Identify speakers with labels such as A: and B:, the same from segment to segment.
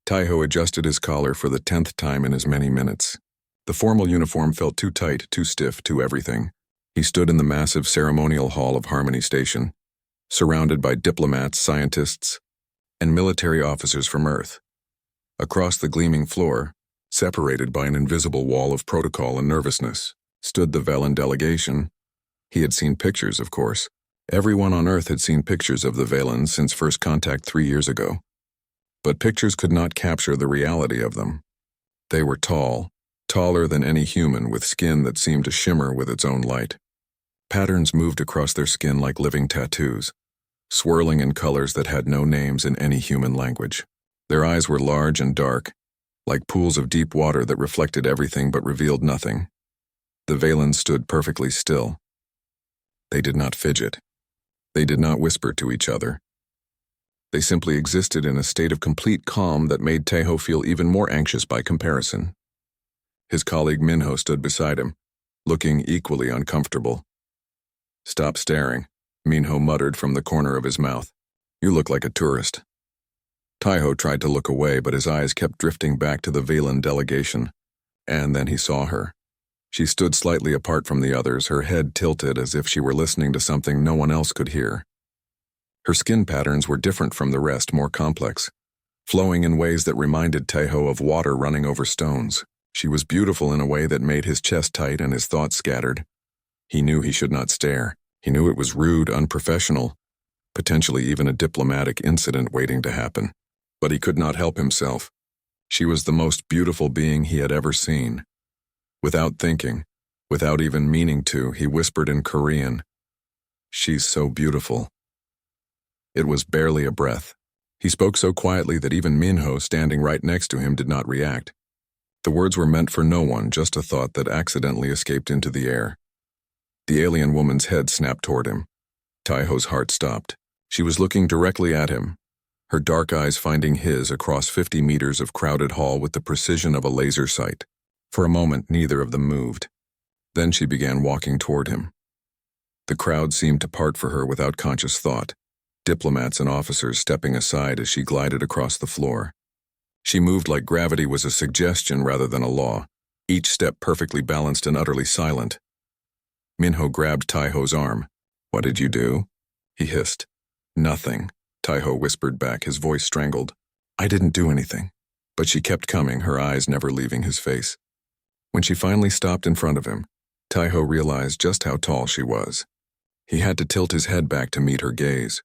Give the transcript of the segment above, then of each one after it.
A: Taiho adjusted his collar for the 10th time in as many minutes. The formal uniform felt too tight, too stiff, too everything. He stood in the massive ceremonial hall of Harmony Station, surrounded by diplomats, scientists, and military officers from Earth. Across the gleaming floor, separated by an invisible wall of protocol and nervousness, stood the Velen delegation. He had seen pictures, of course. Everyone on Earth had seen pictures of the Velens since first contact 3 years ago. But pictures could not capture the reality of them. They were tall, taller than any human, with skin that seemed to shimmer with its own light. Patterns moved across their skin like living tattoos, swirling in colors that had no names in any human language. Their eyes were large and dark, like pools of deep water that reflected everything but revealed nothing. The Velens stood perfectly still. They did not fidget. They did not whisper to each other. They simply existed in a state of complete calm that made Taiho feel even more anxious by comparison. His colleague Minho stood beside him, looking equally uncomfortable. "Stop staring," Minho muttered from the corner of his mouth. "You look like a tourist." Taiho tried to look away, but his eyes kept drifting back to the Velen delegation, and then he saw her. She stood slightly apart from the others, her head tilted as if she were listening to something no one else could hear. Her skin patterns were different from the rest, more complex, flowing in ways that reminded Taiho of water running over stones. She was beautiful in a way that made his chest tight and his thoughts scattered. He knew he should not stare. He knew it was rude, unprofessional, potentially even a diplomatic incident waiting to happen. But he could not help himself. She was the most beautiful being he had ever seen. Without thinking, without even meaning to, he whispered in Korean, "She's so beautiful." It was barely a breath. He spoke so quietly that even Minho, standing right next to him, did not react. The words were meant for no one, just a thought that accidentally escaped into the air. The alien woman's head snapped toward him. Taiho's heart stopped. She was looking directly at him, her dark eyes finding his across 50 meters of crowded hall with the precision of a laser sight. For a moment, neither of them moved. Then she began walking toward him. The crowd seemed to part for her without conscious thought, diplomats and officers stepping aside as she glided across the floor. She moved like gravity was a suggestion rather than a law, each step perfectly balanced and utterly silent. Minho grabbed Taiho's arm. "What did you do?" he hissed. "Nothing," Taiho whispered back, his voice strangled. "I didn't do anything." But she kept coming, her eyes never leaving his face. When she finally stopped in front of him, Taiho realized just how tall she was. He had to tilt his head back to meet her gaze.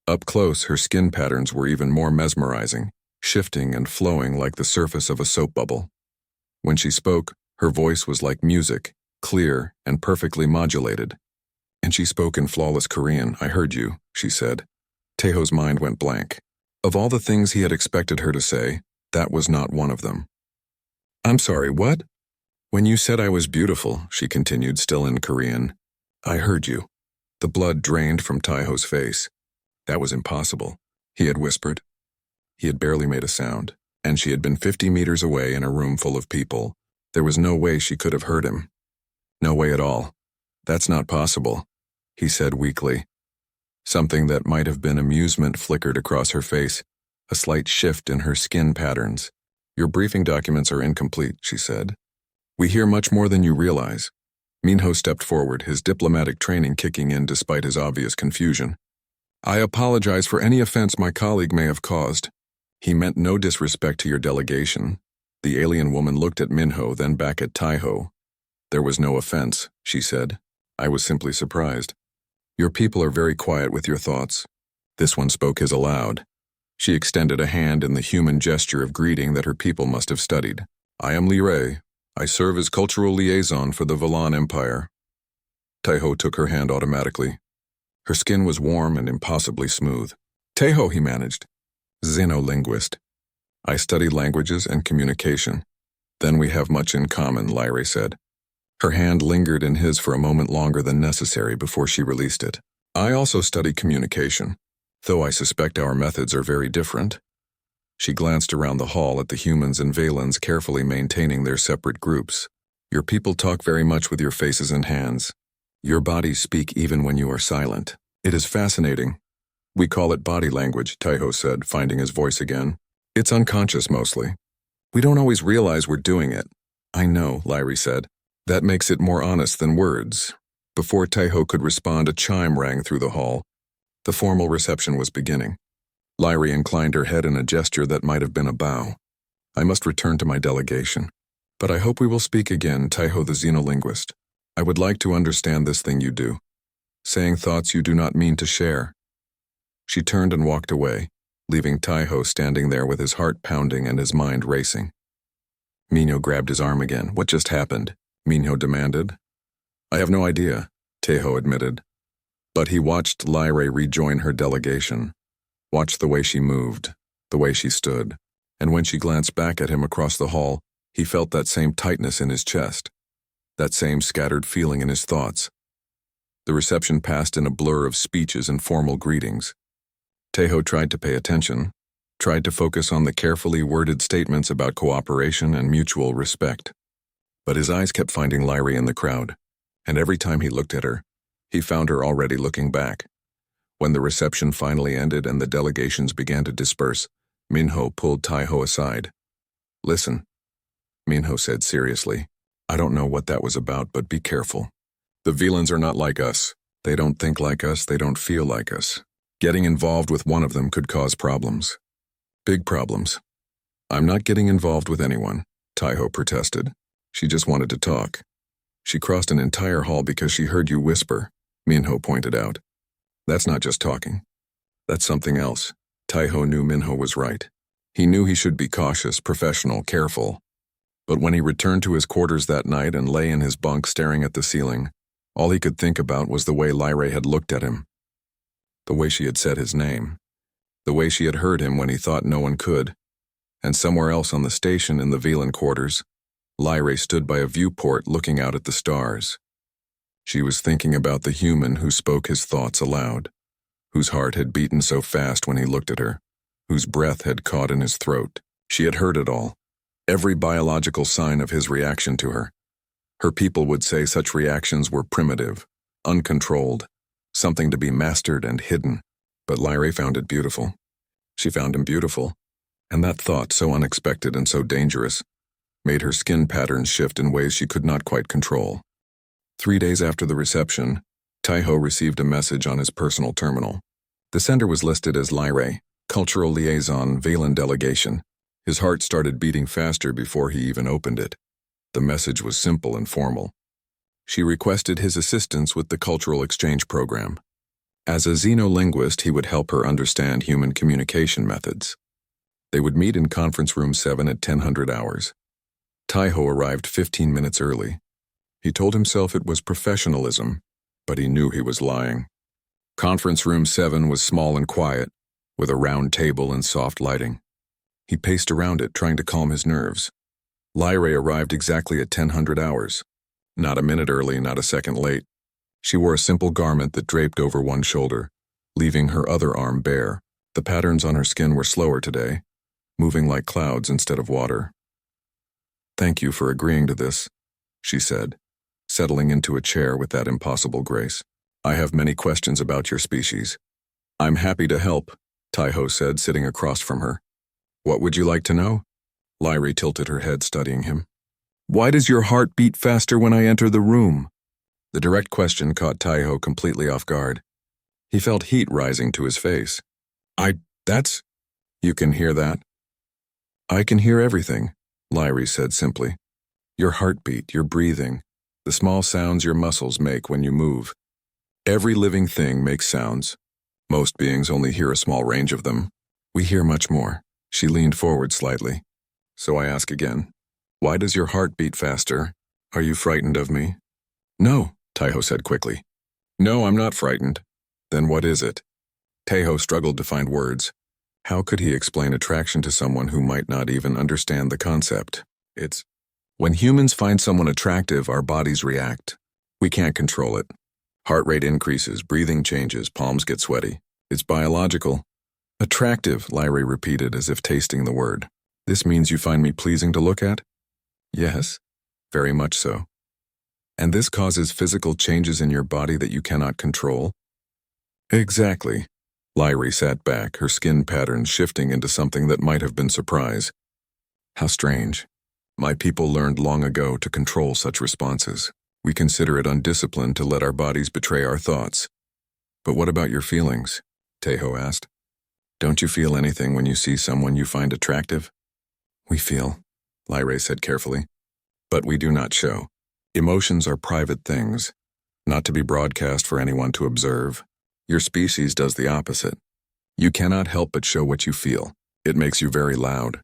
A: Up close, her skin patterns were even more mesmerizing, shifting and flowing like the surface of a soap bubble. When she spoke, her voice was like music, clear and perfectly modulated. And she spoke in flawless Korean. "I heard you," she said. Taiho's mind went blank. Of all the things he had expected her to say, that was not one of them. "I'm sorry, what?" "When you said I was beautiful," she continued, still in Korean, "I heard you." The blood drained from Taiho's face. That was impossible, he had whispered. He had barely made a sound, and she had been 50 meters away in a room full of people. There was no way she could have heard him. "No way at all. That's not possible," he said weakly. Something that might have been amusement flickered across her face, a slight shift in her skin patterns. "Your briefing documents are incomplete," she said. "We hear much more than you realize." Minho stepped forward, his diplomatic training kicking in despite his obvious confusion. "I apologize for any offense my colleague may have caused. He meant no disrespect to your delegation." The alien woman looked at Minho, then back at Taiho. "There was no offense," she said. "I was simply surprised. Your people are very quiet with your thoughts." This one spoke his aloud. She extended a hand in the human gesture of greeting that her people must have studied. "I am Li Rei. I serve as cultural liaison for the Velan Empire." Taiho took her hand automatically. Her skin was warm and impossibly smooth. "Taiho," he managed. "Xenolinguist. I study languages and communication." "Then we have much in common," Li Rei said. Her hand lingered in his for a moment longer than necessary before she released it. "I also study communication, though I suspect our methods are very different." She glanced around the hall at the humans and Velens carefully maintaining their separate groups. "Your people talk very much with your faces and hands. Your bodies speak even when you are silent. It is fascinating." "We call it body language," Taiho said, finding his voice again. It's unconscious mostly. We don't always realize we're doing it. I know, Lyrie said. That makes it more honest than words. Before Taiho could respond, a chime rang through the hall. The formal reception was beginning. Lyrie inclined her head in a gesture that might have been a bow. I must return to my delegation. But I hope we will speak again, Taiho the xenolinguist. I would like to understand this thing you do. Saying thoughts you do not mean to share. She turned and walked away, leaving Taiho standing there with his heart pounding and his mind racing. Minho grabbed his arm again. What just happened? Minho demanded. I have no idea, Taiho admitted. But he watched Lyrie rejoin her delegation, watched the way she moved, the way she stood, and when she glanced back at him across the hall, he felt that same tightness in his chest, that same scattered feeling in his thoughts. The reception passed in a blur of speeches and formal greetings. Taiho tried to pay attention, tried to focus on the carefully worded statements about cooperation and mutual respect. But his eyes kept finding Lyrie in the crowd, and every time he looked at her, he found her already looking back. When the reception finally ended and the delegations began to disperse, Minho pulled Taiho aside. Listen, Minho said seriously. I don't know what that was about, but be careful. The Velans are not like us. They don't think like us, they don't feel like us. Getting involved with one of them could cause problems. Big problems. I'm not getting involved with anyone, Taiho protested. She just wanted to talk. She crossed an entire hall because she heard you whisper, Minho pointed out. That's not just talking. That's something else. Taiho knew Minho was right. He knew he should be cautious, professional, careful. But when he returned to his quarters that night and lay in his bunk staring at the ceiling, all he could think about was the way Lyrie had looked at him. The way she had said his name. The way she had heard him when he thought no one could. And somewhere else on the station in the Velan quarters, Lyrie stood by a viewport looking out at the stars. She was thinking about the human who spoke his thoughts aloud, whose heart had beaten so fast when he looked at her, whose breath had caught in his throat. She had heard it all, every biological sign of his reaction to her. Her people would say such reactions were primitive, uncontrolled, something to be mastered and hidden. But Lyrie found it beautiful. She found him beautiful, and that thought, so unexpected and so dangerous, made her skin patterns shift in ways she could not quite control. 3 days after the reception, Taiho received a message on his personal terminal. The sender was listed as Lyrie, Cultural Liaison, Velan Delegation. His heart started beating faster before he even opened it. The message was simple and formal. She requested his assistance with the cultural exchange program. As a xenolinguist, he would help her understand human communication methods. They would meet in Conference Room 7 at 1000 hours. Taiho arrived 15 minutes early. He told himself it was professionalism, but he knew he was lying. Conference Room 7 was small and quiet, with a round table and soft lighting. He paced around it, trying to calm his nerves. Lyrie arrived exactly at 1000 hours. Not a minute early, not a second late. She wore a simple garment that draped over one shoulder, leaving her other arm bare. The patterns on her skin were slower today, moving like clouds instead of water. Thank you for agreeing to this, she said, settling into a chair with that impossible grace. I have many questions about your species. I'm happy to help, Taiho said, sitting across from her. What would you like to know? Lyrie tilted her head, studying him. Why does your heart beat faster when I enter the room? The direct question caught Taiho completely off guard. He felt heat rising to his face. That's... You can hear that? I can hear everything, Lyrie said simply. Your heartbeat, your breathing, the small sounds your muscles make when you move. Every living thing makes sounds. Most beings only hear a small range of them. We hear much more. She leaned forward slightly. So I ask again, why does your heart beat faster? Are you frightened of me? No, Taiho said quickly. No, I'm not frightened. Then what is it? Taiho struggled to find words. How could he explain attraction to someone who might not even understand the concept? It's... When humans find someone attractive, our bodies react. We can't control it. Heart rate increases, breathing changes, palms get sweaty. It's biological. Attractive, Lyrie repeated as if tasting the word. This means you find me pleasing to look at? Yes, very much so. And this causes physical changes in your body that you cannot control? Exactly. Lyra sat back, her skin patterns shifting into something that might have been surprise. How strange. My people learned long ago to control such responses. We consider it undisciplined to let our bodies betray our thoughts. But what about your feelings? Tejo asked. Don't you feel anything when you see someone you find attractive? We feel, Lyra said carefully. But we do not show. Emotions are private things, not to be broadcast for anyone to observe. Your species does the opposite. You cannot help but show what you feel. It makes you very loud.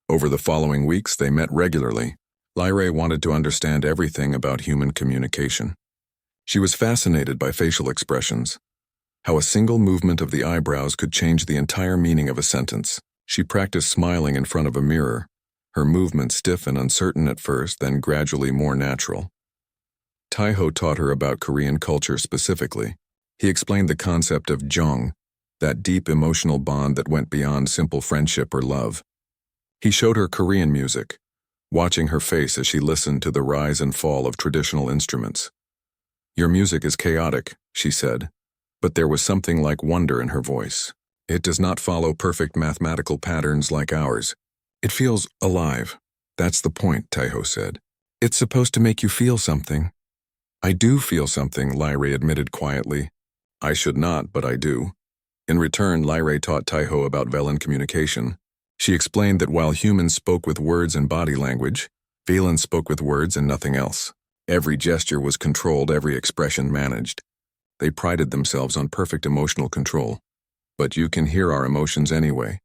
A: Over the following weeks, they met regularly. Lyra wanted to understand everything about human communication. She was fascinated by facial expressions, how a single movement of the eyebrows could change the entire meaning of a sentence. She practiced smiling in front of a mirror, her movements stiff and uncertain at first, then gradually more natural. Tejo taught her about Korean culture specifically. He explained the concept of jong, that deep emotional bond that went beyond simple friendship or love. He showed her Korean music, watching her face as she listened to the rise and fall of traditional instruments. Your music is chaotic, she said, but there was something like wonder in her voice. It does not follow perfect mathematical patterns like ours. It feels alive. That's the point, Tejo said. It's supposed to make you feel something. I do feel something, Lyra admitted quietly. I should not, but I do. In return, Lyra taught Tejo about Velen communication. She explained that while humans spoke with words and body language, Velen spoke with words and nothing else. Every gesture was controlled, every expression managed. They prided themselves on perfect emotional control. But you can hear our emotions anyway,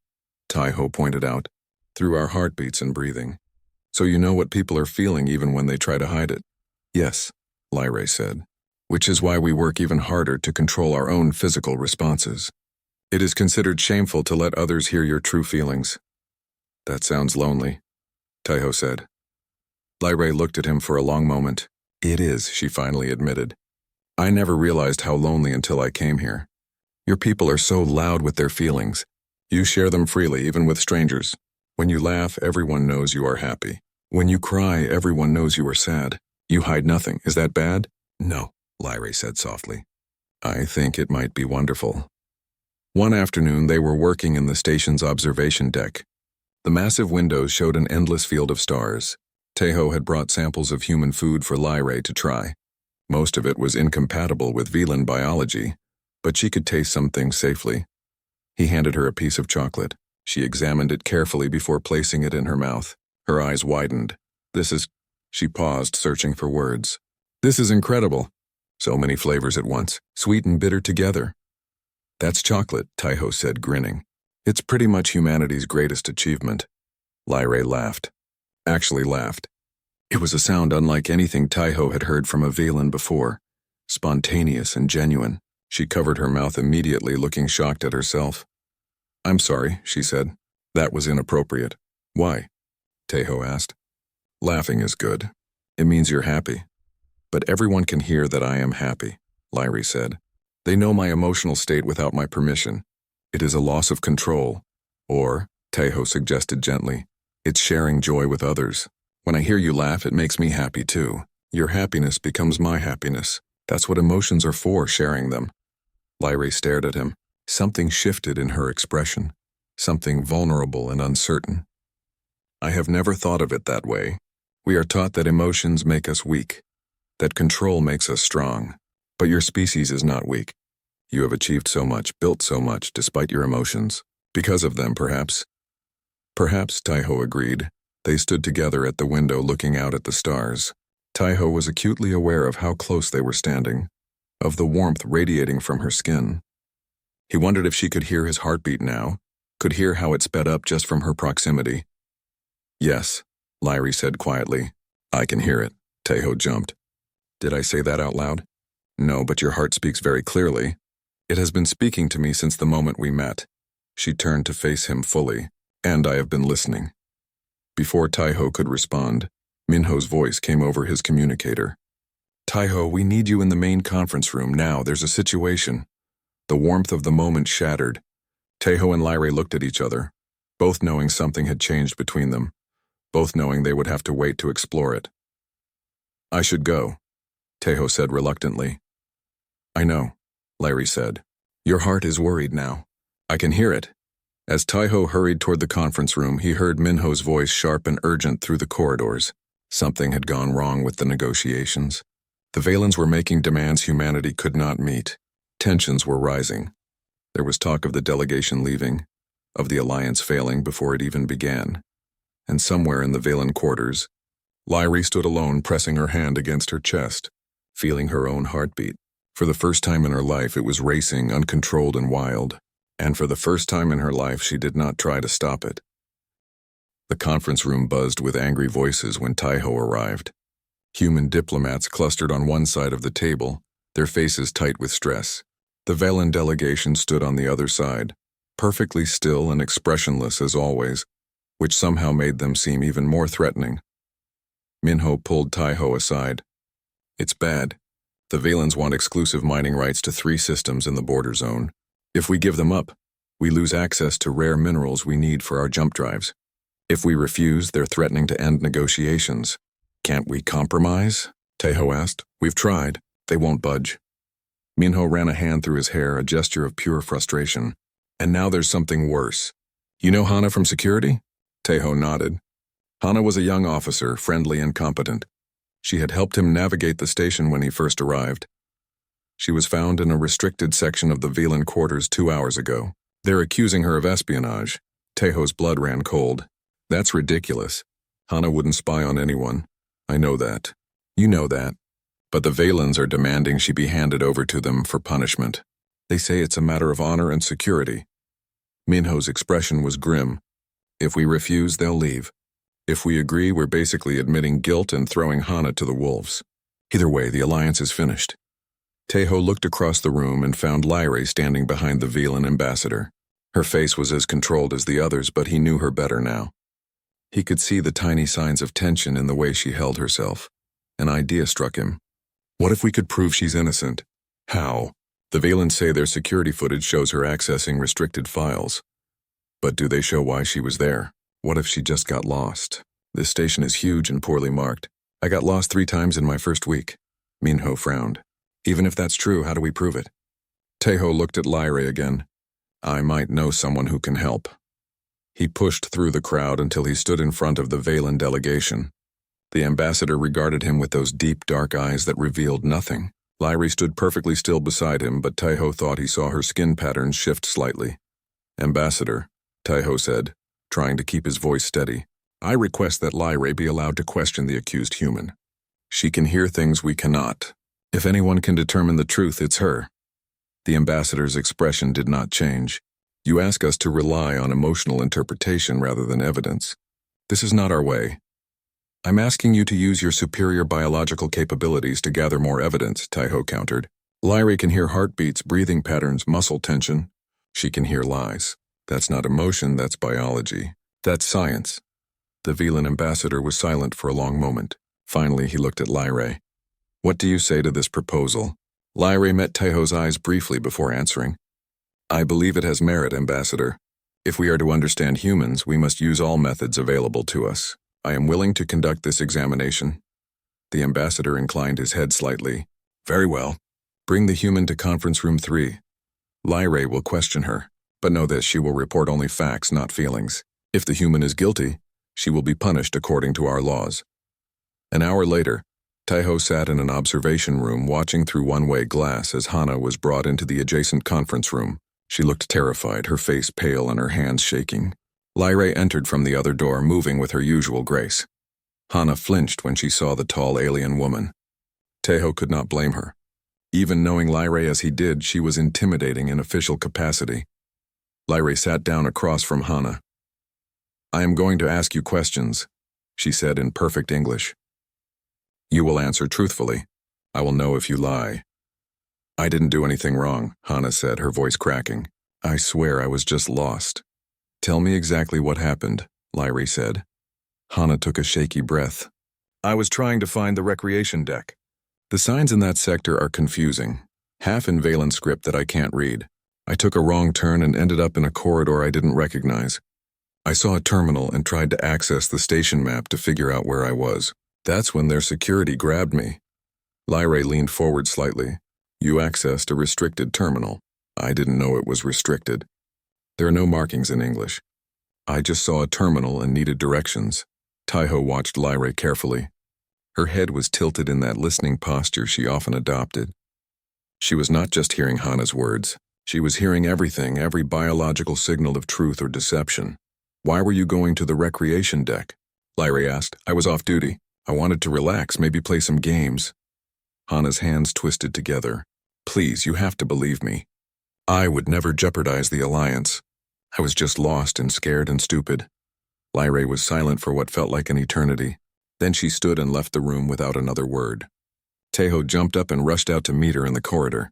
A: Tejo pointed out, through our heartbeats and breathing. So you know what people are feeling even when they try to hide it. Yes, Lyra said, which is why we work even harder to control our own physical responses. It is considered shameful to let others hear your true feelings. That sounds lonely, Tejo said. Lyra looked at him for a long moment. It is, she finally admitted. I never realized how lonely until I came here. Your people are so loud with their feelings. You share them freely, even with strangers. When you laugh, everyone knows you are happy. When you cry, everyone knows you are sad. You hide nothing. Is that bad? No, Lyra said softly. I think it might be wonderful. One afternoon, they were working in the station's observation deck. The massive windows showed an endless field of stars. Tejo had brought samples of human food for Lyra to try. Most of it was incompatible with Velen biology, but she could taste some things safely. He handed her a piece of chocolate. She examined it carefully before placing it in her mouth. Her eyes widened. She paused, searching for words. This is incredible. So many flavors at once, sweet and bitter together. That's chocolate, Tejo said, grinning. It's pretty much humanity's greatest achievement. Lyra laughed. Actually laughed. It was a sound unlike anything Tejo had heard from a Velen before. Spontaneous and genuine. She covered her mouth immediately, looking shocked at herself. I'm sorry, she said. That was inappropriate. Why? Tejo asked. Laughing is good. It means you're happy. But everyone can hear that I am happy, Lyra said. They know my emotional state without my permission. It is a loss of control. Or, Tejo suggested gently, it's sharing joy with others. When I hear you laugh, it makes me happy too. Your happiness becomes my happiness. That's what emotions are for, sharing them. Lyra stared at him. Something shifted in her expression. Something vulnerable and uncertain. I have never thought of it that way. We are taught that emotions make us weak, that control makes us strong. But your species is not weak. You have achieved so much, built so much, despite your emotions. Because of them, perhaps. Perhaps, Tejo agreed. They stood together at the window looking out at the stars. Tejo was acutely aware of how close they were standing, of the warmth radiating from her skin. He wondered if she could hear his heartbeat now, could hear how it sped up just from her proximity. Yes, Lyra said quietly. I can hear it. Tejo jumped. Did I say that out loud? No, but your heart speaks very clearly. It has been speaking to me since the moment we met. She turned to face him fully, and I have been listening. Before Tejo could respond, Minho's voice came over his communicator. Tejo, we need you in the main conference room now. There's a situation. The warmth of the moment shattered. Tejo and Lyra looked at each other, both knowing something had changed between them, both knowing they would have to wait to explore it. I should go, Tejo said reluctantly. I know, Lyra said. Your heart is worried now. I can hear it. As Taiho hurried toward the conference room, he heard Minho's voice sharp and urgent through the corridors. Something had gone wrong with the negotiations. The Valens were making demands humanity could not meet. Tensions were rising. There was talk of the delegation leaving, of the alliance failing before it even began. And somewhere in the Valen quarters, Lyrie stood alone, pressing her hand against her chest, feeling her own heartbeat. For the first time in her life, it was racing, uncontrolled and wild. And for the first time in her life, she did not try to stop it. The conference room buzzed with angry voices when Taiho arrived. Human diplomats clustered on one side of the table, their faces tight with stress. The Valen delegation stood on the other side, perfectly still and expressionless as always, which somehow made them seem even more threatening. Minho pulled Taiho aside. It's bad. The Valens want exclusive mining rights to 3 systems in the border zone. If we give them up, we lose access to rare minerals we need for our jump drives. If we refuse, they're threatening to end negotiations. Can't we compromise? Taiho asked. We've tried. They won't budge. Minho ran a hand through his hair, a gesture of pure frustration. And now there's something worse. You know Hana from security? Taiho nodded. Hana was a young officer, friendly and competent. She had helped him navigate the station when he first arrived. She was found in a restricted section of the Valen quarters 2 hours ago. They're accusing her of espionage. Taiho's blood ran cold. That's ridiculous. Hana wouldn't spy on anyone. I know that. You know that. But the Valens are demanding she be handed over to them for punishment. They say it's a matter of honor and security. Minho's expression was grim. If we refuse, they'll leave. If we agree, we're basically admitting guilt and throwing Hana to the wolves. Either way, the alliance is finished. Taiho looked across the room and found Lyrie standing behind the Valen ambassador. Her face was as controlled as the others, but he knew her better now. He could see the tiny signs of tension in the way she held herself. An idea struck him. What if we could prove she's innocent? How? The Valens say their security footage shows her accessing restricted files. But do they show why she was there? What if she just got lost? This station is huge and poorly marked. I got lost 3 times in my first week. Minho frowned. Even if that's true, how do we prove it? Taiho looked at Lyrie again. I might know someone who can help. He pushed through the crowd until he stood in front of the Valen delegation. The ambassador regarded him with those deep, dark eyes that revealed nothing. Lyrie stood perfectly still beside him, but Taiho thought he saw her skin patterns shift slightly. Ambassador, Taiho said, trying to keep his voice steady, I request that Lyrie be allowed to question the accused human. She can hear things we cannot. If anyone can determine the truth, it's her. The ambassador's expression did not change. You ask us to rely on emotional interpretation rather than evidence. This is not our way. I'm asking you to use your superior biological capabilities to gather more evidence, Taiho countered. Lyrie can hear heartbeats, breathing patterns, muscle tension. She can hear lies. That's not emotion, that's biology. That's science. The Valen ambassador was silent for a long moment. Finally, he looked at Lyrie. What do you say to this proposal? Lyrie met Taiho's eyes briefly before answering. I believe it has merit, Ambassador. If we are to understand humans, we must use all methods available to us. I am willing to conduct this examination. The ambassador inclined his head slightly. Very well. Bring the human to conference room 3. Lyrie will question her, but know this, she will report only facts, not feelings. If the human is guilty, she will be punished according to our laws. An hour later, Taiho sat in an observation room watching through one-way glass as Hana was brought into the adjacent conference room. She looked terrified, her face pale and her hands shaking. Lyrie entered from the other door, moving with her usual grace. Hana flinched when she saw the tall alien woman. Taiho could not blame her. Even knowing Lyrie as he did, she was intimidating in official capacity. Lyrie sat down across from Hana. I am going to ask you questions, she said in perfect English. You will answer truthfully. I will know if you lie. I didn't do anything wrong, Hana said, her voice cracking. I swear I was just lost. Tell me exactly what happened, Lyrie said. Hana took a shaky breath. I was trying to find the recreation deck. The signs in that sector are confusing, half in Valen script that I can't read. I took a wrong turn and ended up in a corridor I didn't recognize. I saw a terminal and tried to access the station map to figure out where I was. That's when their security grabbed me. Lyrie leaned forward slightly. You accessed a restricted terminal. I didn't know it was restricted. There are no markings in English. I just saw a terminal and needed directions. Taiho watched Lyrae carefully. Her head was tilted in that listening posture she often adopted. She was not just hearing Hana's words. She was hearing everything, every biological signal of truth or deception. "Why were you going to the recreation deck?" Lyrae asked. "I was off duty. I wanted to relax, maybe play some games." Hana's hands twisted together. "Please, you have to believe me. I would never jeopardize the alliance. I was just lost and scared and stupid." Lyrae was silent for what felt like an eternity. Then she stood and left the room without another word. Taiho jumped up and rushed out to meet her in the corridor.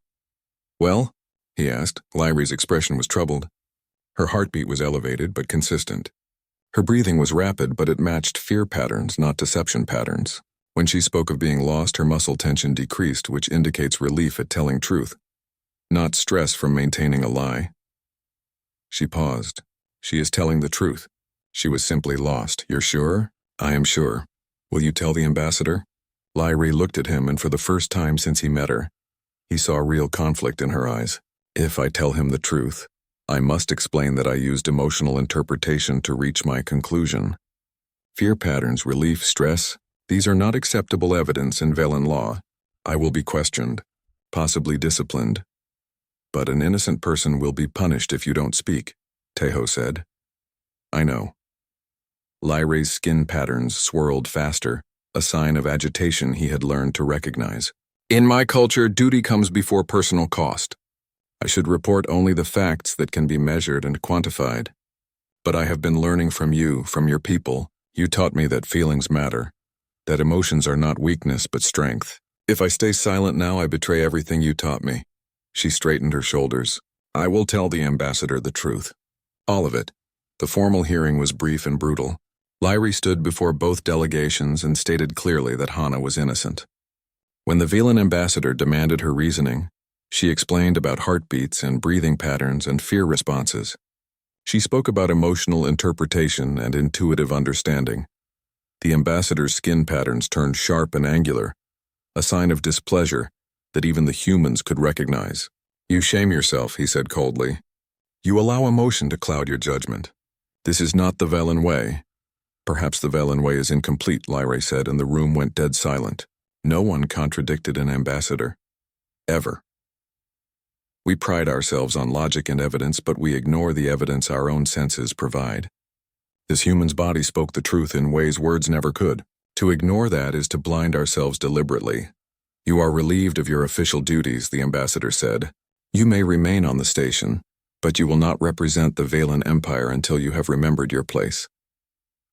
A: "Well?" he asked. Lyrae's expression was troubled. Her heartbeat was elevated but consistent. Her breathing was rapid, but it matched fear patterns, not deception patterns. When she spoke of being lost, her muscle tension decreased, which indicates relief at telling truth, not stress from maintaining a lie. She paused. "She is telling the truth. She was simply lost. You're sure?" "I am sure. Will you tell the ambassador?" Lyrae looked at him, and for the first time since he met her, he saw real conflict in her eyes. "If I tell him the truth, I must explain that I used emotional interpretation to reach my conclusion. Fear patterns, relief, stress, these are not acceptable evidence in Velen law. I will be questioned, possibly disciplined. But an innocent person will be punished if you don't speak," Taiho said. "I know." Lyrae's skin patterns swirled faster, a sign of agitation he had learned to recognize. "In my culture, duty comes before personal cost. I should report only the facts that can be measured and quantified. But I have been learning from you, from your people. You taught me that feelings matter, that emotions are not weakness but strength. If I stay silent now, I betray everything you taught me." She straightened her shoulders. "I will tell the ambassador the truth. All of it." The formal hearing was brief and brutal. Lyrae stood before both delegations and stated clearly that Hana was innocent. When the Velen ambassador demanded her reasoning, she explained about heartbeats and breathing patterns and fear responses. She spoke about emotional interpretation and intuitive understanding. The ambassador's skin patterns turned sharp and angular, a sign of displeasure that even the humans could recognize. "You shame yourself," he said coldly. "You allow emotion to cloud your judgment. This is not the Velen way." "Perhaps the Velen way is incomplete," Lyrae said, and the room went dead silent. No one contradicted an ambassador. Ever. We pride ourselves on logic and evidence, but we ignore the evidence our own senses provide. This human's body spoke the truth in ways words never could. To ignore that is to blind ourselves deliberately. "You are relieved of your official duties," the ambassador said. "You may remain on the station, but you will not represent the Velen Empire until you have remembered your place."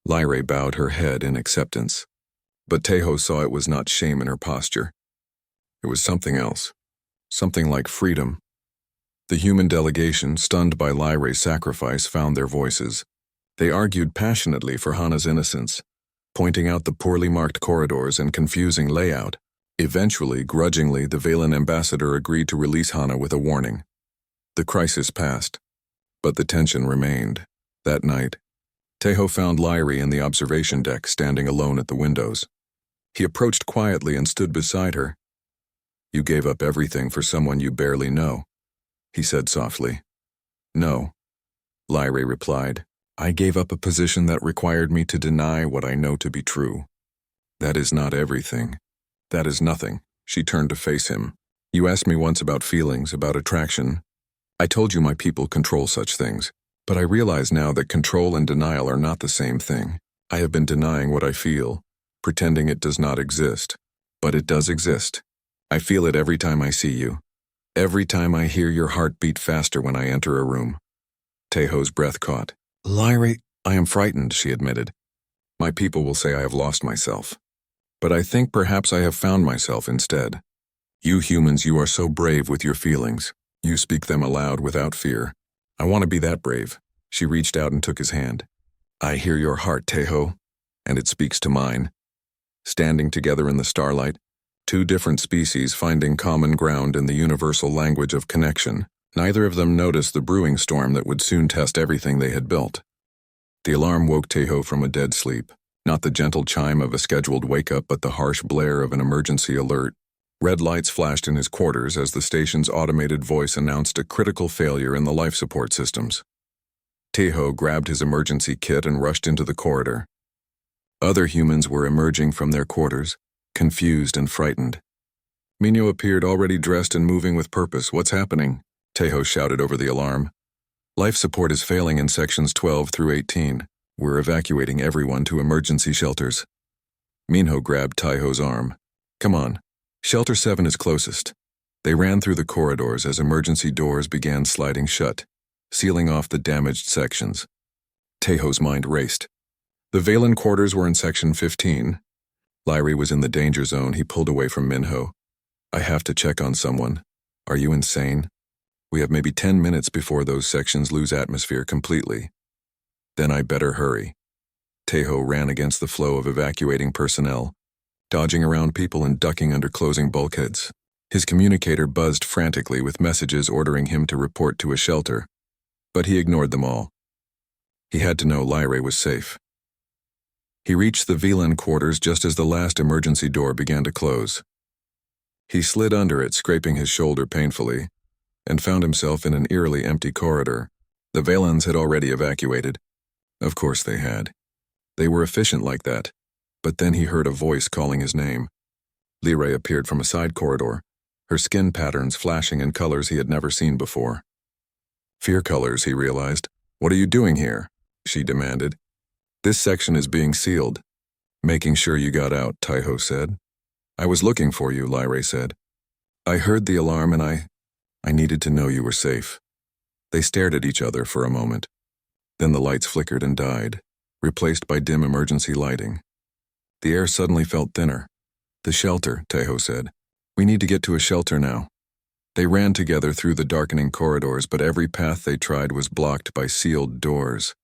A: Lyrae bowed her head in acceptance. But Taiho saw it was not shame in her posture. It was something else. Something like freedom. The human delegation, stunned by Lyrae's sacrifice, found their voices. They argued passionately for Hana's innocence, pointing out the poorly marked corridors and confusing layout. Eventually, grudgingly, the Velen ambassador agreed to release Hana with a warning. The crisis passed, but the tension remained. That night, Taiho found Lyrae in the observation deck, standing alone at the windows. He approached quietly and stood beside her. "You gave up everything for someone you barely know," he said softly. "No," Lyrae replied. "I gave up a position that required me to deny what I know to be true. That is not everything. That is nothing." She turned to face him. "You asked me once about feelings, about attraction. I told you my people control such things. But I realize now that control and denial are not the same thing. I have been denying what I feel, pretending it does not exist. But it does exist. I feel it every time I see you. Every time I hear your heart beat faster when I enter a room." Taiho's breath caught. "Lyrae, I am frightened," she admitted. "My people will say I have lost myself. But I think perhaps I have found myself instead. You humans, you are so brave with your feelings. You speak them aloud without fear. I want to be that brave." She reached out and took his hand. "I hear your heart, Taiho, and it speaks to mine." Standing together in the starlight, two different species finding common ground in the universal language of connection, neither of them noticed the brewing storm that would soon test everything they had built. The alarm woke Taiho from a dead sleep, not the gentle chime of a scheduled wake-up, but the harsh blare of an emergency alert. Red lights flashed in his quarters as the station's automated voice announced a critical failure in the life support systems. Taeho grabbed his emergency kit and rushed into the corridor. Other humans were emerging from their quarters, confused and frightened. Minho appeared already dressed and moving with purpose. "What's happening?" Taeho shouted over the alarm. "Life support is failing in sections 12 through 18. We're evacuating everyone to emergency shelters." Minho grabbed Taeho's arm. "Come on. Shelter 7 is closest." They ran through the corridors as emergency doors began sliding shut, sealing off the damaged sections. Taeho's mind raced. The Valen quarters were in section 15. Lyrie was in the danger zone. He pulled away from Minho. "I have to check on someone. Are you insane? We have maybe 10 minutes before those sections lose atmosphere completely." "Then I better hurry." Taeho ran against the flow of evacuating personnel, dodging around people and ducking under closing bulkheads. His communicator buzzed frantically with messages ordering him to report to a shelter, but he ignored them all. He had to know Lyrie was safe. He reached the Valen quarters just as the last emergency door began to close. He slid under it, scraping his shoulder painfully, and found himself in an eerily empty corridor. The Valens had already evacuated. Of course they had. They were efficient like that. But then he heard a voice calling his name. Lyrie appeared from a side corridor, her skin patterns flashing in colors he had never seen before. Fear colors, he realized. "What are you doing here?" she demanded. "This section is being sealed." "Making sure you got out," Taeho said. "I was looking for you," Lyrie said. "I heard the alarm and I needed to know you were safe." They stared at each other for a moment. Then the lights flickered and died, replaced by dim emergency lighting. The air suddenly felt thinner. "The shelter," Taeho said. "We need to get to a shelter now." They ran together through the darkening corridors, but every path they tried was blocked by sealed doors.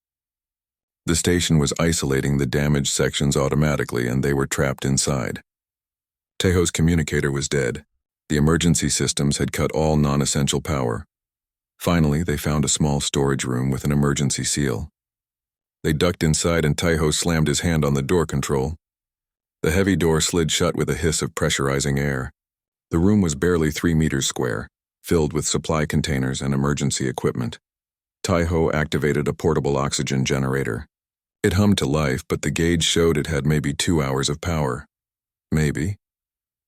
A: The station was isolating the damaged sections automatically, and they were trapped inside. Taeho's communicator was dead. The emergency systems had cut all non-essential power. Finally, they found a small storage room with an emergency seal. They ducked inside and Taeho slammed his hand on the door control. The heavy door slid shut with a hiss of pressurizing air. The room was barely 3 meters square, filled with supply containers and emergency equipment. Taeho activated a portable oxygen generator. It hummed to life, but the gauge showed it had maybe 2 hours of power. Maybe.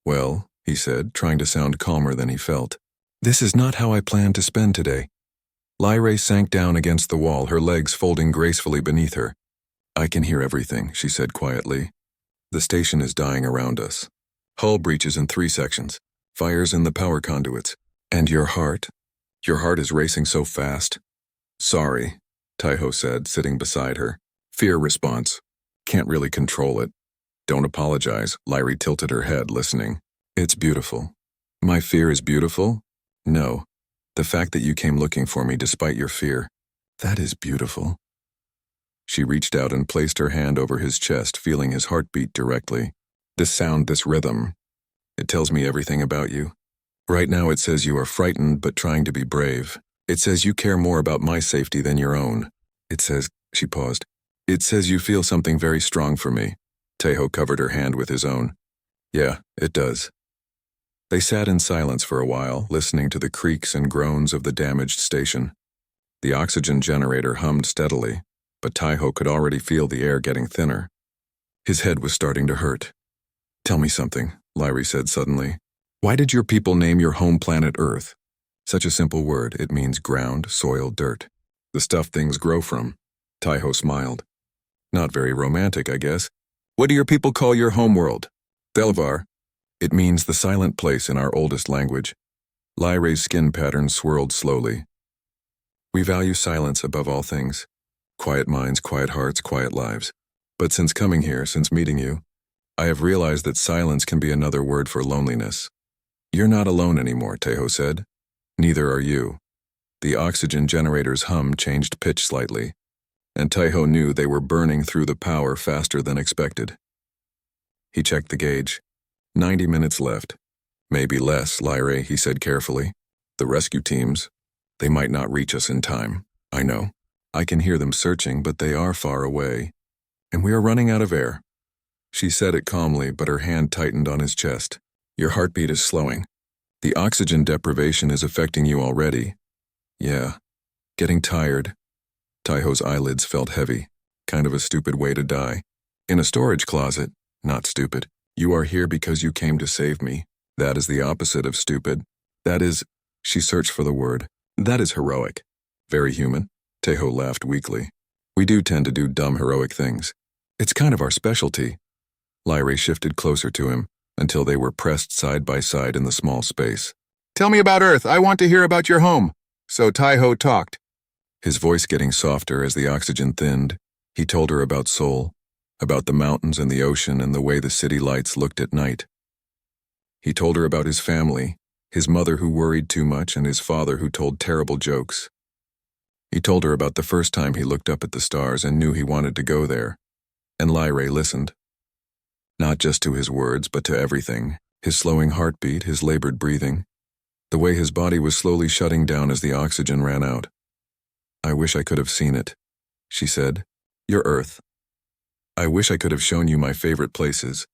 A: "Well," he said, trying to sound calmer than he felt, "this is not how I planned to spend today." Lyrie sank down against the wall, her legs folding gracefully beneath her. "I can hear everything," she said quietly. "The station is dying around us. Hull breaches in 3 sections, fires in the power conduits. And your heart? Your heart is racing so fast." "Sorry," Taeho said, sitting beside her. "Fear response. Can't really control it." "Don't apologize," Lyrie tilted her head, listening. "It's beautiful." "My fear is beautiful?" "No. The fact that you came looking for me despite your fear. That is beautiful." She reached out and placed her hand over his chest, feeling his heartbeat directly. "This sound, this rhythm. It tells me everything about you. Right now it says you are frightened but trying to be brave. It says you care more about my safety than your own. It says," she paused, "it says you feel something very strong for me." Taeho covered her hand with his own. "Yeah, it does." They sat in silence for a while, listening to the creaks and groans of the damaged station. The oxygen generator hummed steadily, but Taeho could already feel the air getting thinner. His head was starting to hurt. "Tell me something," Lyrie said suddenly. "Why did your people name your home planet Earth?" "Such a simple word. It means ground, soil, dirt. The stuff things grow from." Taeho smiled. "Not very romantic, I guess. What do your people call your homeworld?" "Delvar. It means the silent place in our oldest language." Lyrie's skin pattern swirled slowly. "We value silence above all things. Quiet minds, quiet hearts, quiet lives. But since coming here, since meeting you, I have realized that silence can be another word for loneliness." "You're not alone anymore," Taeho said. "Neither are you." The oxygen generator's hum changed pitch slightly, and Taeho knew they were burning through the power faster than expected. He checked the gauge. 90 minutes left. "Maybe less, Lyrie," he said carefully. "The rescue teams, they might not reach us in time. I know. I can hear them searching, but they are far away. And we are running out of air." She said it calmly, but her hand tightened on his chest. Your heartbeat is slowing. The oxygen deprivation is affecting you already. Yeah. Getting tired. Taiho's eyelids felt heavy. Kind of a stupid way to die. In a storage closet. Not stupid. You are here because you came to save me. That is the opposite of stupid. That is... She searched for the word. That is heroic. Very human. Taiho laughed weakly. We do tend to do dumb heroic things. It's kind of our specialty. Lyrae shifted closer to him, until they were pressed side by side in the small space. Tell me about Earth. I want to hear about your home. So Taiho talked. His voice getting softer as the oxygen thinned. He told her about Seoul, about the mountains and the ocean and the way the city lights looked at night. He told her about his family, his mother who worried too much and his father who told terrible jokes. He told her about the first time he looked up at the stars and knew he wanted to go there. And Lyrae listened. Not just to his words, but to everything. His slowing heartbeat, his labored breathing. The way his body was slowly shutting down as the oxygen ran out. I wish I could have seen it, she said. Your Earth. I wish I could have shown you my favorite places.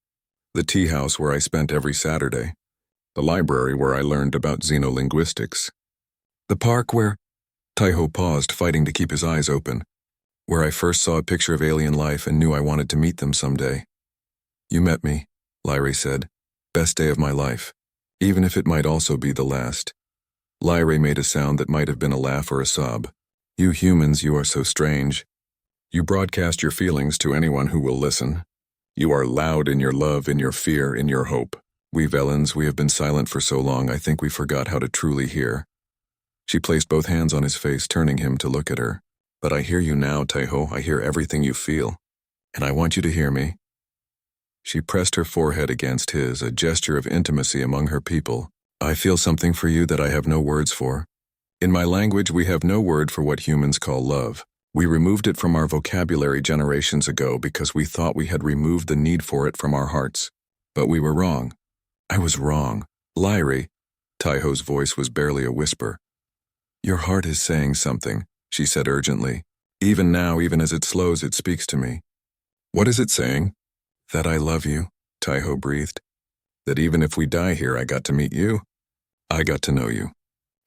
A: The tea house where I spent every Saturday. The library where I learned about xenolinguistics. The park where... Taiho paused, fighting to keep his eyes open. Where I first saw a picture of alien life and knew I wanted to meet them someday. You met me, Lyrae said. Best day of my life. Even if it might also be the last. Lyrae made a sound that might have been a laugh or a sob. You humans, you are so strange. You broadcast your feelings to anyone who will listen. You are loud in your love, in your fear, in your hope. We Velans, we have been silent for so long I think we forgot how to truly hear. She placed both hands on his face, turning him to look at her. But I hear you now, Taiho. I hear everything you feel. And I want you to hear me. She pressed her forehead against his, a gesture of intimacy among her people. I feel something for you that I have no words for. In my language, we have no word for what humans call love. We removed it from our vocabulary generations ago because we thought we had removed the need for it from our hearts. But we were wrong. I was wrong. Lyrae, Taiho's voice was barely a whisper. Your heart is saying something, she said urgently. Even now, even as it slows, it speaks to me. What is it saying? That I love you, Taiho breathed. That even if we die here, I got to meet you. I got to know you.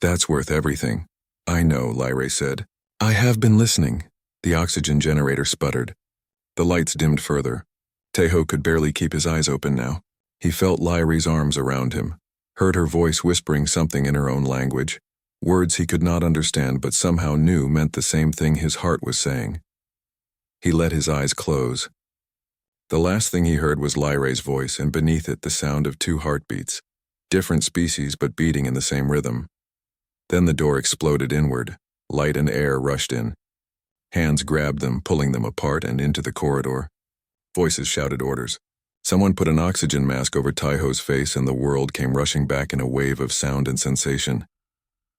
A: That's worth everything. I know, Lyrae said. I have been listening. The oxygen generator sputtered. The lights dimmed further. Taiho could barely keep his eyes open now. He felt Lyrae's arms around him, heard her voice whispering something in her own language, words he could not understand but somehow knew meant the same thing his heart was saying. He let his eyes close. The last thing he heard was Lyrae's voice, and beneath it the sound of two heartbeats, different species but beating in the same rhythm. Then the door exploded inward. Light and air rushed in. Hands grabbed them, pulling them apart and into the corridor. Voices shouted orders. Someone put an oxygen mask over Taiho's face and the world came rushing back in a wave of sound and sensation.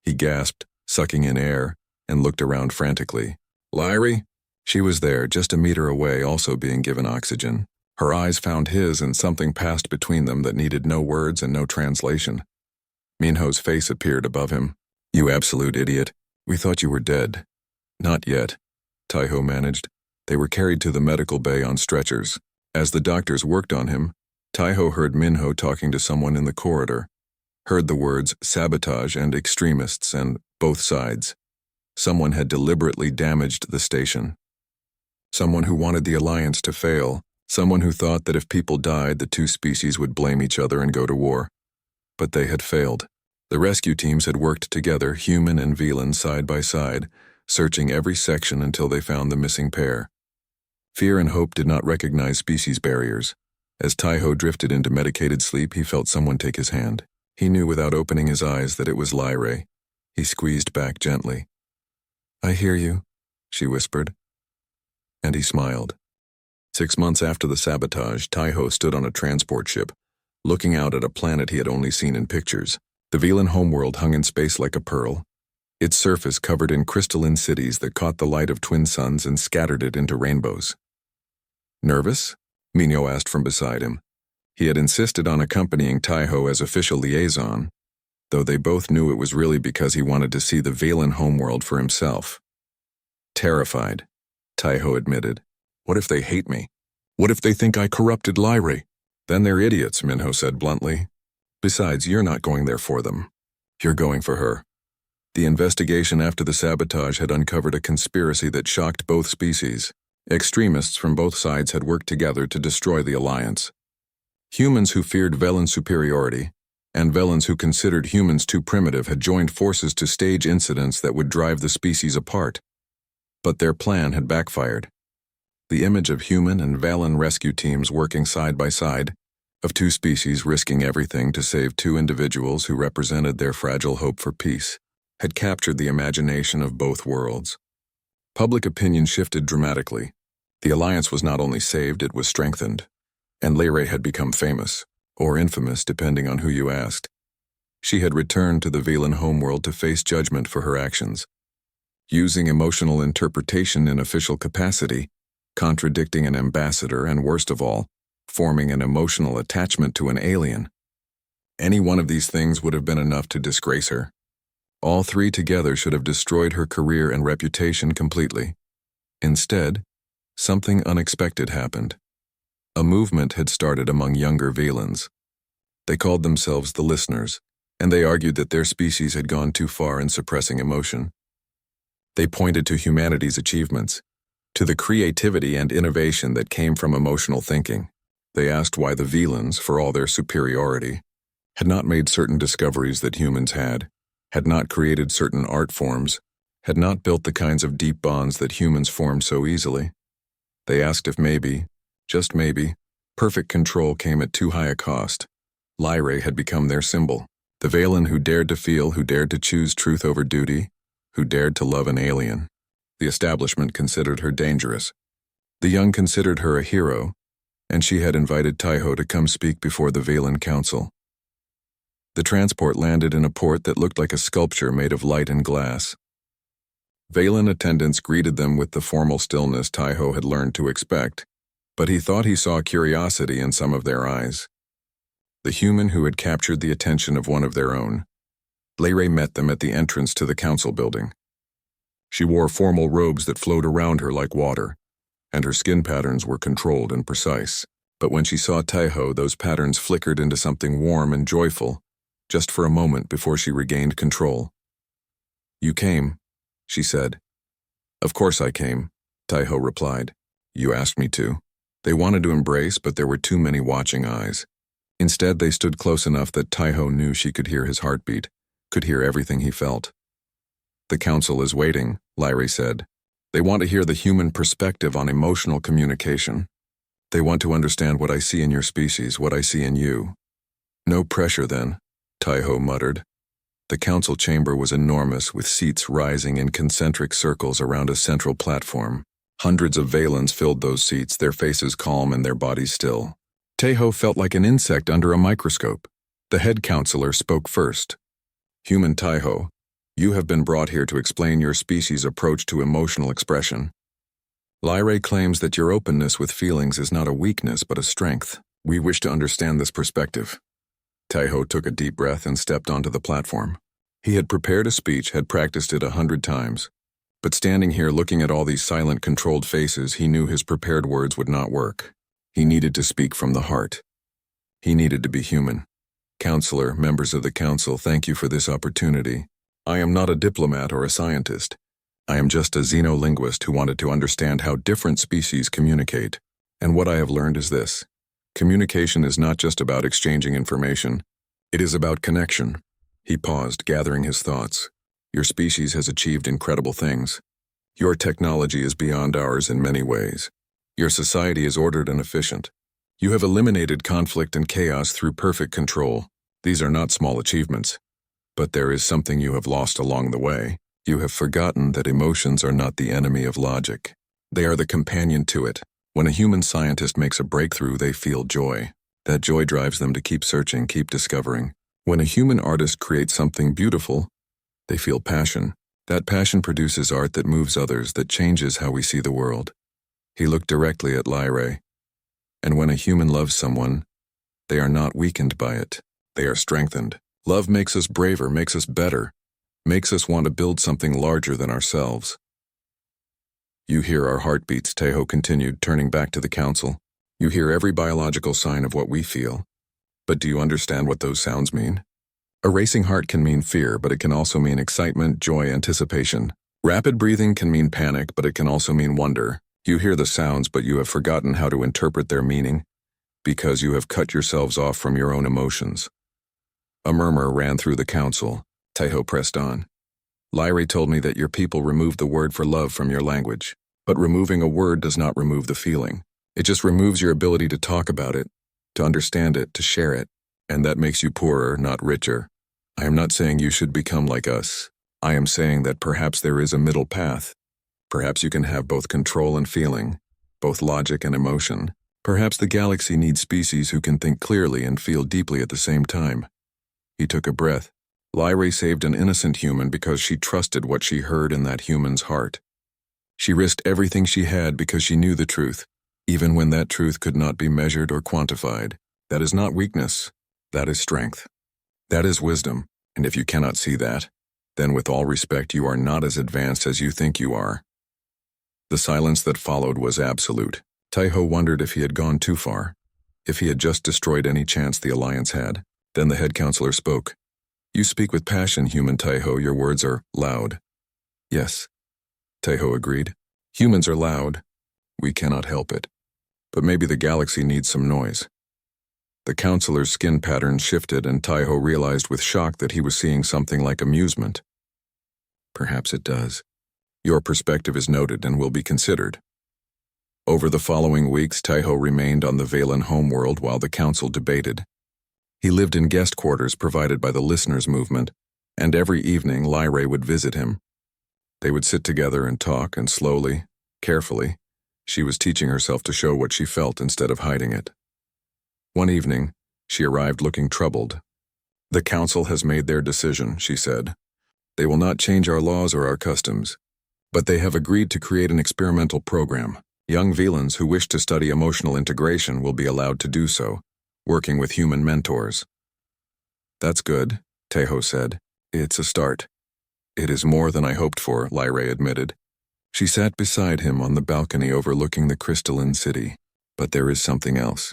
A: He gasped, sucking in air, and looked around frantically. Lyrae? She was there, just a meter away, also being given oxygen. Her eyes found his and something passed between them that needed no words and no translation. Minho's face appeared above him. You absolute idiot. We thought you were dead. Not yet, Taiho managed. They were carried to the medical bay on stretchers. As the doctors worked on him, Taiho heard Minho talking to someone in the corridor. Heard the words sabotage and extremists and both sides. Someone had deliberately damaged the station. Someone who wanted the alliance to fail. Someone who thought that if people died, the two species would blame each other and go to war. But they had failed. The rescue teams had worked together, human and Velan side by side, searching every section until they found the missing pair. Fear and hope did not recognize species barriers. As Taiho drifted into medicated sleep, he felt someone take his hand. He knew without opening his eyes that it was Lyrae. He squeezed back gently. I hear you, she whispered. And he smiled. 6 months after the sabotage, Taiho stood on a transport ship, looking out at a planet he had only seen in pictures. The Velan homeworld hung in space like a pearl, its surface covered in crystalline cities that caught the light of twin suns and scattered it into rainbows. Nervous? Minho asked from beside him. He had insisted on accompanying Taiho as official liaison, though they both knew it was really because he wanted to see the Velan homeworld for himself. Terrified, Taiho admitted. What if they hate me? What if they think I corrupted Lyrae? Then they're idiots, Minho said bluntly. Besides, you're not going there for them. You're going for her. The investigation after the sabotage had uncovered a conspiracy that shocked both species. Extremists from both sides had worked together to destroy the alliance. Humans who feared Velen's superiority, and Velens who considered humans too primitive had joined forces to stage incidents that would drive the species apart. But their plan had backfired. The image of human and Velen rescue teams working side by side, of two species risking everything to save two individuals who represented their fragile hope for peace, had captured the imagination of both worlds. Public opinion shifted dramatically. The alliance was not only saved, it was strengthened, and Lyrae had become famous, or infamous depending on who you asked. She had returned to the Velen homeworld to face judgment for her actions. Using emotional interpretation in official capacity, contradicting an ambassador, and worst of all, forming an emotional attachment to an alien. Any one of these things would have been enough to disgrace her. All three together should have destroyed her career and reputation completely. Instead, something unexpected happened. A movement had started among younger Velens. They called themselves the Listeners, and they argued that their species had gone too far in suppressing emotion. They pointed to humanity's achievements, to the creativity and innovation that came from emotional thinking. They asked why the Velens, for all their superiority, had not made certain discoveries that humans had not created certain art forms, had not built the kinds of deep bonds that humans formed so easily. They asked if maybe, just maybe, perfect control came at too high a cost. Lyrae had become their symbol, the Velen who dared to feel, who dared to choose truth over duty, who dared to love an alien. The establishment considered her dangerous. The young considered her a hero, and she had invited Taiho to come speak before the Velen Council. The transport landed in a port that looked like a sculpture made of light and glass. Velen attendants greeted them with the formal stillness Taiho had learned to expect, but he thought he saw curiosity in some of their eyes. The human who had captured the attention of one of their own. Lyrae met them at the entrance to the council building. She wore formal robes that flowed around her like water, and her skin patterns were controlled and precise. But when she saw Taiho, those patterns flickered into something warm and joyful, just for a moment before she regained control. "You came," she said. "Of course I came," Taiho replied. "You asked me to." They wanted to embrace, but there were too many watching eyes. Instead, they stood close enough that Taiho knew she could hear his heartbeat, could hear everything he felt. "The council is waiting," Lyrae said. "They want to hear the human perspective on emotional communication. They want to understand what I see in your species, what I see in you." "No pressure, then," Taiho muttered. The council chamber was enormous, with seats rising in concentric circles around a central platform. Hundreds of Velens filled those seats, their faces calm and their bodies still. Taiho felt like an insect under a microscope. The head counselor spoke first. "Human Taiho, you have been brought here to explain your species' approach to emotional expression. Lyrae claims that your openness with feelings is not a weakness but a strength. We wish to understand this perspective." Taiho took a deep breath and stepped onto the platform. He had prepared a speech, had practiced it 100 times. But standing here looking at all these silent, controlled faces, he knew his prepared words would not work. He needed to speak from the heart. He needed to be human. "Counselor, members of the council, thank you for this opportunity. I am not a diplomat or a scientist. I am just a xenolinguist who wanted to understand how different species communicate. And what I have learned is this. Communication is not just about exchanging information. It is about connection." He paused, gathering his thoughts. "Your species has achieved incredible things. Your technology is beyond ours in many ways. Your society is ordered and efficient. You have eliminated conflict and chaos through perfect control. These are not small achievements. But there is something you have lost along the way. You have forgotten that emotions are not the enemy of logic. They are the companion to it. When a human scientist makes a breakthrough, they feel joy. That joy drives them to keep searching, keep discovering. When a human artist creates something beautiful, they feel passion. That passion produces art that moves others, that changes how we see the world." He looked directly at Lyrae. "And when a human loves someone, they are not weakened by it. They are strengthened. Love makes us braver, makes us better, makes us want to build something larger than ourselves." "You hear our heartbeats," Taiho continued, turning back to the council. "You hear every biological sign of what we feel. But do you understand what those sounds mean? A racing heart can mean fear, but it can also mean excitement, joy, anticipation. Rapid breathing can mean panic, but it can also mean wonder. You hear the sounds, but you have forgotten how to interpret their meaning, because you have cut yourselves off from your own emotions. A murmur ran through the council. Taiho pressed on. Lyrae told me that your people removed the word for love from your language. But removing a word does not remove the feeling. It just removes your ability to talk about it, to understand it, to share it. And that makes you poorer, not richer. I am not saying you should become like us. I am saying that perhaps there is a middle path. Perhaps you can have both control and feeling, both logic and emotion. Perhaps the galaxy needs species who can think clearly and feel deeply at the same time. He took a breath. Lyrae saved an innocent human because she trusted what she heard in that human's heart. She risked everything she had because she knew the truth, even when that truth could not be measured or quantified. That is not weakness. That is strength. That is wisdom, and if you cannot see that, then with all respect you are not as advanced as you think you are. The silence that followed was absolute. Taiho wondered if he had gone too far, if he had just destroyed any chance the Alliance had. Then the head counselor spoke. You speak with passion, human Taiho. Your words are loud. Yes, Taiho agreed. Humans are loud. We cannot help it. But maybe the galaxy needs some noise. The counselor's skin pattern shifted, and Taiho realized with shock that he was seeing something like amusement. Perhaps it does. Your perspective is noted and will be considered. Over the following weeks, Taiho remained on the Valen homeworld while the council debated. He lived in guest quarters provided by the Listeners Movement, and every evening Lyrae would visit him. They would sit together and talk, and slowly, carefully, she was teaching herself to show what she felt instead of hiding it. One evening, she arrived looking troubled. The council has made their decision, she said. They will not change our laws or our customs, but they have agreed to create an experimental program. Young Velans who wish to study emotional integration will be allowed to do so, working with human mentors. That's good, Taiho said. It's a start. It is more than I hoped for, Lyrae admitted. She sat beside him on the balcony overlooking the crystalline city. But there is something else.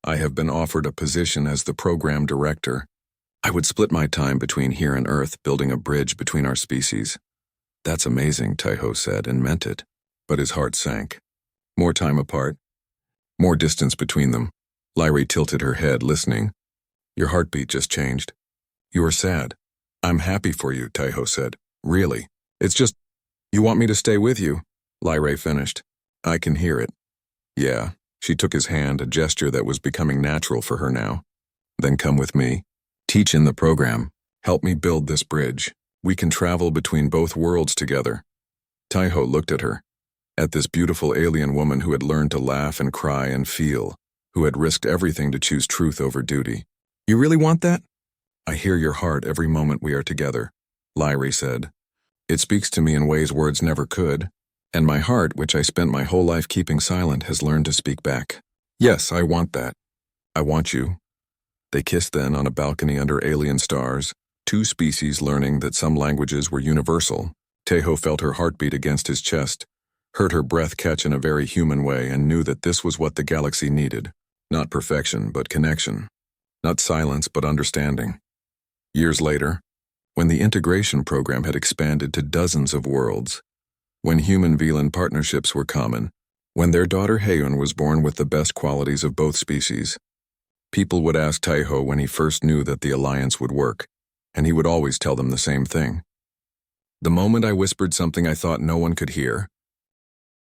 A: I have been offered a position as the program director. I would split my time between here and Earth, building a bridge between our species. That's amazing, Taiho said, and meant it. But his heart sank. More time apart. More distance between them. Lyrae tilted her head, listening. Your heartbeat just changed. You are sad. I'm happy for you, Taiho said. Really. It's just, you want me to stay with you? Lyrae finished. I can hear it. Yeah. She took his hand, a gesture that was becoming natural for her now. Then come with me. Teach in the program. Help me build this bridge. We can travel between both worlds together. Taiho looked at her. At this beautiful alien woman who had learned to laugh and cry and feel, who had risked everything to choose truth over duty. You really want that? I hear your heart every moment we are together, Lyrae said. It speaks to me in ways words never could, and my heart, which I spent my whole life keeping silent, has learned to speak back. Yes, I want that. I want you. They kissed then on a balcony under alien stars, two species learning that some languages were universal. Taiho felt her heartbeat against his chest, heard her breath catch in a very human way, and knew that this was what the galaxy needed. Not perfection, but connection. Not silence, but understanding. Years later, when the integration program had expanded to dozens of worlds, when human-Velan partnerships were common, when their daughter Heiyun was born with the best qualities of both species, people would ask Taiho when he first knew that the alliance would work, and he would always tell them the same thing. The moment I whispered something I thought no one could hear,